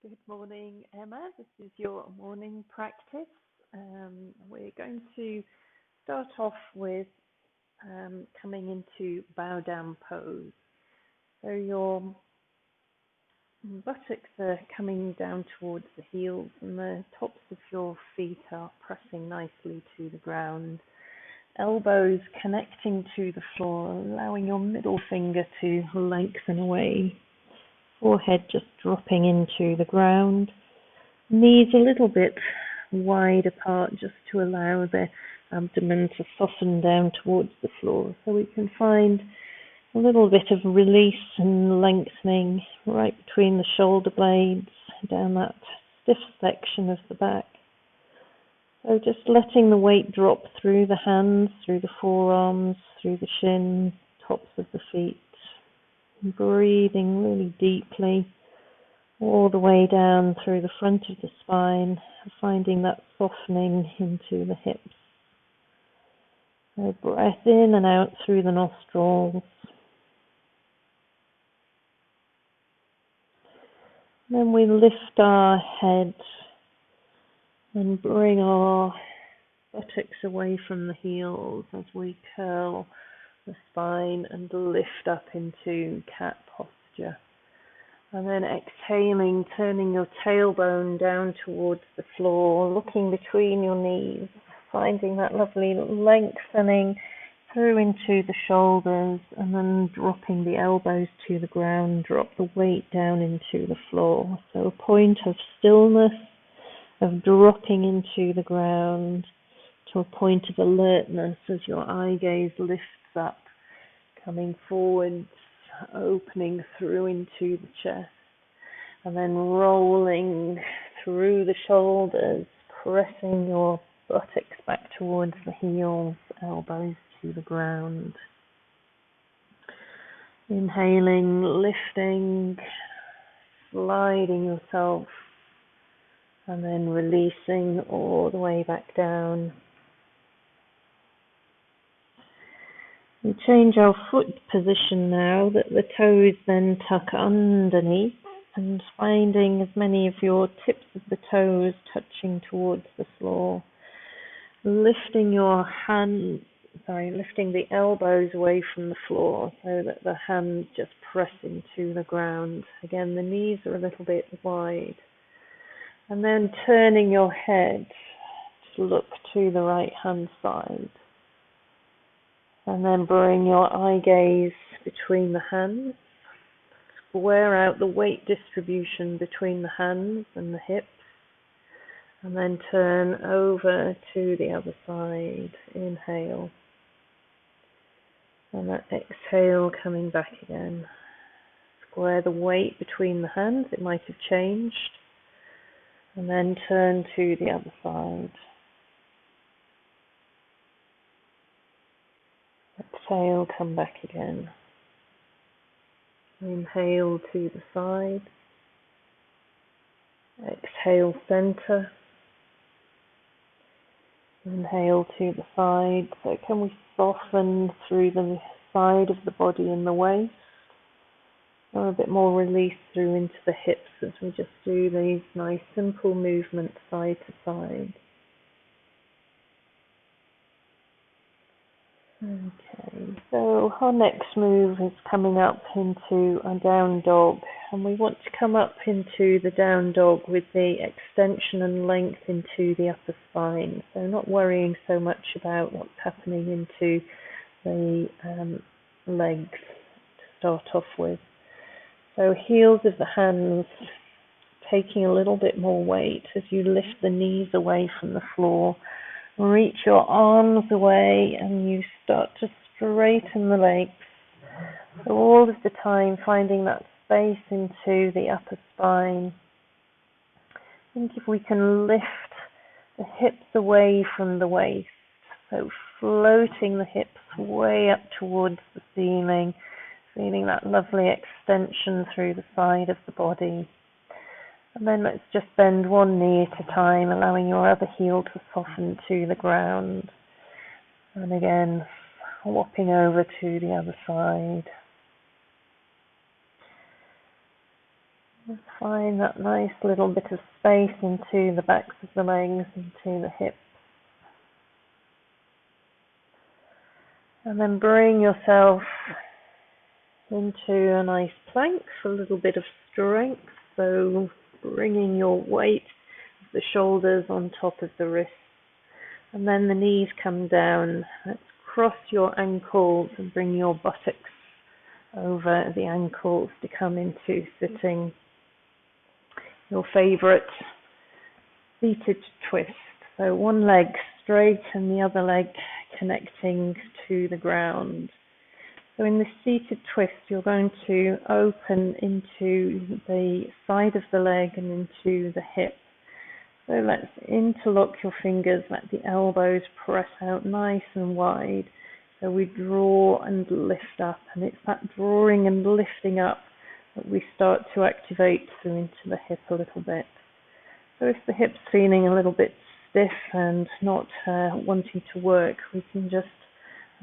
Good morning, Emma. This is your morning practice. We're going to start off with coming into bow down pose. So your buttocks are coming down towards the heels and the tops of your feet are pressing nicely to the ground. Elbows connecting to the floor, allowing your middle finger to lengthen away. Forehead just dropping into the ground. Knees a little bit wide apart just to allow the abdomen to soften down towards the floor. So we can find a little bit of release and lengthening right between the shoulder blades, down that stiff section of the back. So just letting the weight drop through the hands, through the forearms, through the shins, tops of the feet. Breathing really deeply all the way down through the front of the spine, finding that softening into the hips. So breath in and out through the nostrils. Then we lift our head and bring our buttocks away from the heels as we curl the spine and lift up into cat posture. And then exhaling, turning your tailbone down towards the floor, looking between your knees, finding that lovely lengthening through into the shoulders, and then dropping the elbows to the ground, drop the weight down into the floor. So a point of stillness, of dropping into the ground, to a point of alertness as your eye gaze lifts up, coming forwards, opening through into the chest, and then rolling through the shoulders, pressing your buttocks back towards the heels, elbows to the ground. Inhaling, lifting, sliding yourself, and then releasing all the way back down. We change our foot position now, that the toes then tuck underneath, and finding as many of your tips of the toes touching towards the floor. Lifting lifting the elbows away from the floor so that the hands just press into the ground. Again, the knees are a little bit wide. And then turning your head to look to the right hand side. And then bring your eye gaze between the hands. Square out the weight distribution between the hands and the hips. And then turn over to the other side. Inhale. And that exhale coming back again. Square the weight between the hands. It might have changed. And then turn to the other side. Exhale, come back again. Inhale to the side. Exhale, center. Inhale to the side. So can we soften through the side of the body and the waist? Or a bit more release through into the hips as we just do these nice simple movements side to side. Okay, so our next move is coming up into a down dog, and we want to come up into the down dog with the extension and length into the upper spine, so not worrying so much about what's happening into the legs to start off with. So heels of the hands taking a little bit more weight as you lift the knees away from the floor. Reach your arms away and you start to straighten the legs. So all of the time finding that space into the upper spine. I think if we can lift the hips away from the waist, so floating the hips way up towards the ceiling, feeling that lovely extension through the side of the body. And then let's just bend one knee at a time, allowing your other heel to soften to the ground. And again, swapping over to the other side. Find that nice little bit of space into the backs of the legs, into the hips. And then bring yourself into a nice plank for a little bit of strength. So bringing your weight of the shoulders on top of the wrists. And then the knees come down. Let's cross your ankles and bring your buttocks over the ankles to come into sitting. Your favorite seated twist. So one leg straight and the other leg connecting to the ground. So in this seated twist, you're going to open into the side of the leg and into the hip. So let's interlock your fingers, let the elbows press out nice and wide. So we draw and lift up, and it's that drawing and lifting up that we start to activate through into the hip a little bit. So if the hip's feeling a little bit stiff and not wanting to work, we can just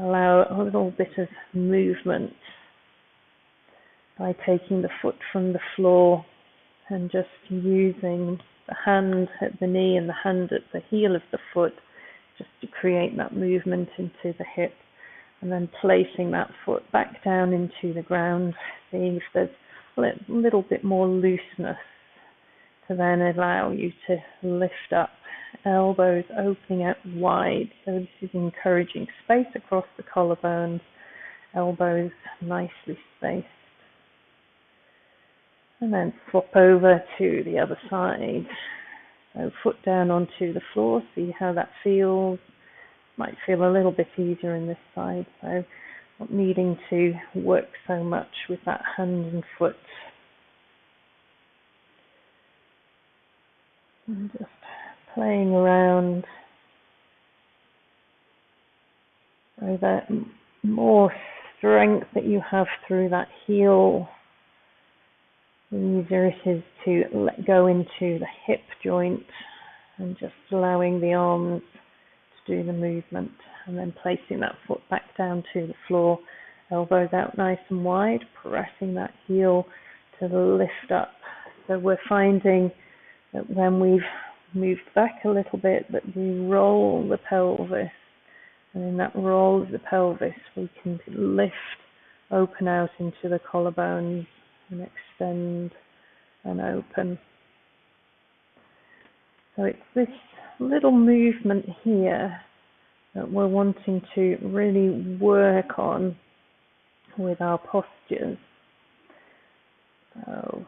allow a little bit of movement by taking the foot from the floor and just using the hand at the knee and the hand at the heel of the foot just to create that movement into the hip, and then placing that foot back down into the ground, seeing if there's a little bit more looseness to then allow you to lift up, elbows opening out wide. So this is encouraging space across the collarbones, elbows nicely spaced. And then flop over to the other side. So foot down onto the floor, see how that feels. Might feel a little bit easier in this side, so not needing to work so much with that hand and foot. And just playing around so that more strength that you have through that heel, the easier it is to let go into the hip joint and just allowing the arms to do the movement, and then placing that foot back down to the floor, elbows out nice and wide, pressing that heel to lift up. So we're finding that when we've moved back a little bit, that we roll the pelvis, and in that roll of the pelvis we can lift, open out into the collarbones and extend and open. So it's this little movement here that we're wanting to really work on with our postures. So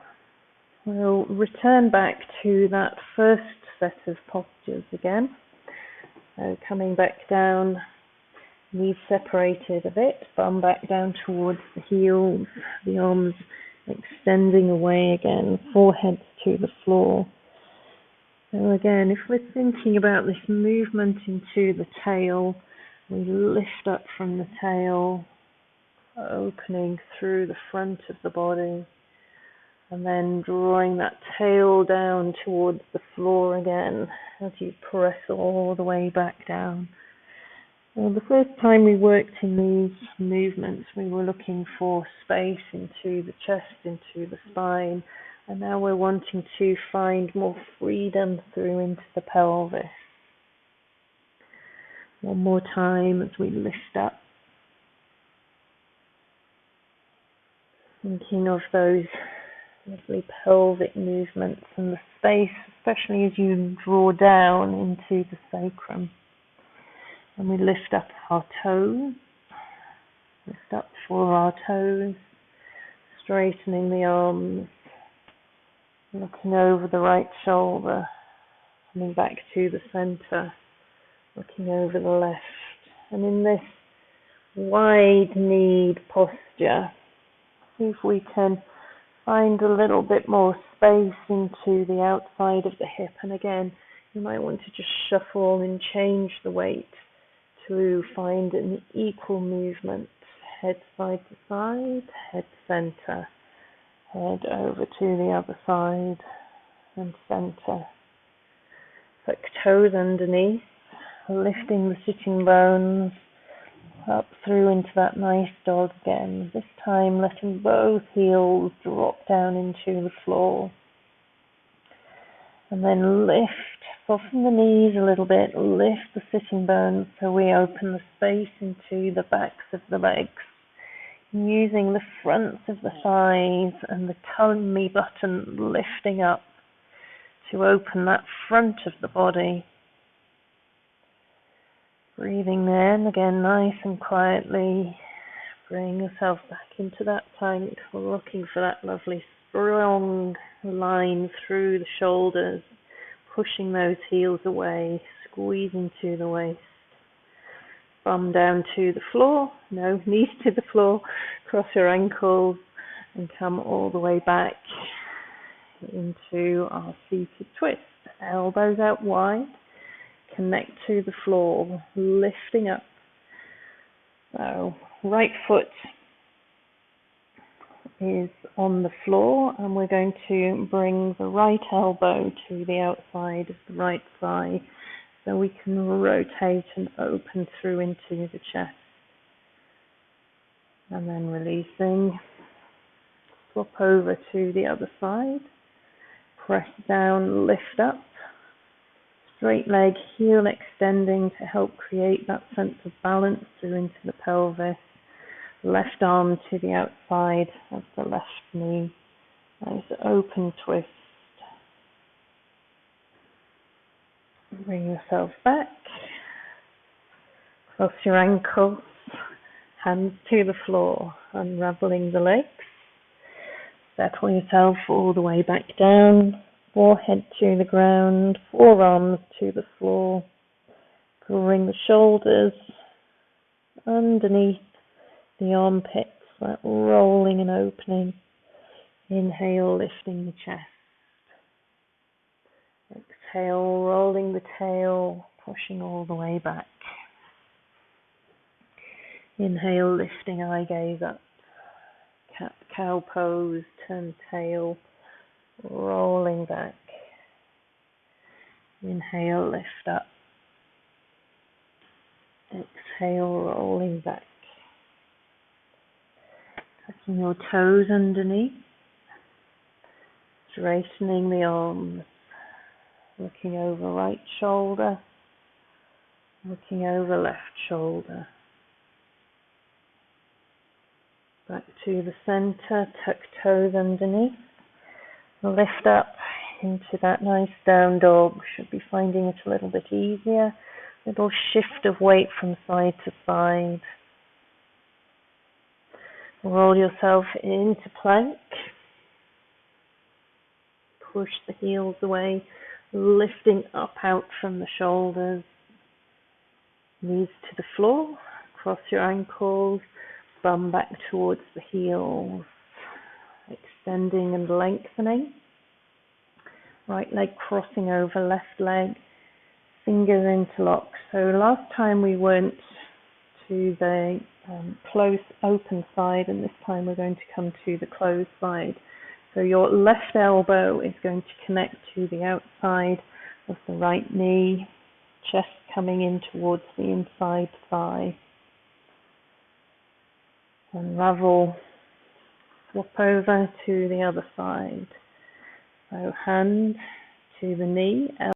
we'll return back to that first set of postures again. So coming back down, knees separated a bit, bum back down towards the heels, the arms extending away again, forehead to the floor. So again, if we're thinking about this movement into the tail, we lift up from the tail, opening through the front of the body, and then drawing that tail down towards the floor again as you press all the way back down. Well, the first time we worked in these movements, we were looking for space into the chest, into the spine, and now we're wanting to find more freedom through into the pelvis. One more time as we lift up. Thinking of those lovely pelvic movements and the space, especially as you draw down into the sacrum. And we lift up our toes, lift up for our toes, straightening the arms, looking over the right shoulder, coming back to the center, looking over the left. And in this wide-kneed posture, see if we can find a little bit more space into the outside of the hip. And again, you might want to just shuffle and change the weight to find an equal movement. Head side to side, head center, head over to the other side and center. Tuck toes underneath, lifting the sitting bones, up through into that nice dog again, this time letting both heels drop down into the floor. And then lift, soften the knees a little bit, lift the sitting bones so we open the space into the backs of the legs, using the fronts of the thighs and the tummy button lifting up to open that front of the body. Breathing there, and again nice and quietly bring yourself back into that plank, looking for that lovely strong line through the shoulders, pushing those heels away, squeezing to the waist. Bum down to the floor, no, knees to the floor, cross your ankles and come all the way back into our seated twist. Elbows out wide, connect to the floor, lifting up. So right foot is on the floor and we're going to bring the right elbow to the outside of the right thigh so we can rotate and open through into the chest. And then releasing, swap over to the other side, press down, lift up, straight leg, heel extending to help create that sense of balance through into the pelvis. Left arm to the outside of the left knee. Nice open twist. Bring yourself back. Cross your ankles. Hands to the floor. Unraveling the legs. Settle yourself all the way back down. Forehead to the ground. Forearms to the floor. Bring the shoulders underneath the armpits, that rolling and opening. Inhale, lifting the chest. Exhale, rolling the tail, pushing all the way back. Inhale, lifting eye gaze up. Cat-cow pose, turn tail, rolling back. Inhale, lift up. Exhale, rolling back. Tucking your toes underneath, straightening the arms, looking over right shoulder, looking over left shoulder. Back to the center, tuck toes underneath, lift up into that nice down dog. Should be finding it a little bit easier. Little shift of weight from side to side. Roll yourself into plank. Push the heels away, lifting up out from the shoulders. Knees to the floor. Cross your ankles. Bum back towards the heels. Extending and lengthening. Right leg crossing over left leg. Fingers interlock. So last time we went to the close open side, and this time we're going to come to the closed side. So your left elbow is going to connect to the outside of the right knee, chest coming in towards the inside thigh. Unravel, swap over to the other side. So hand to the knee,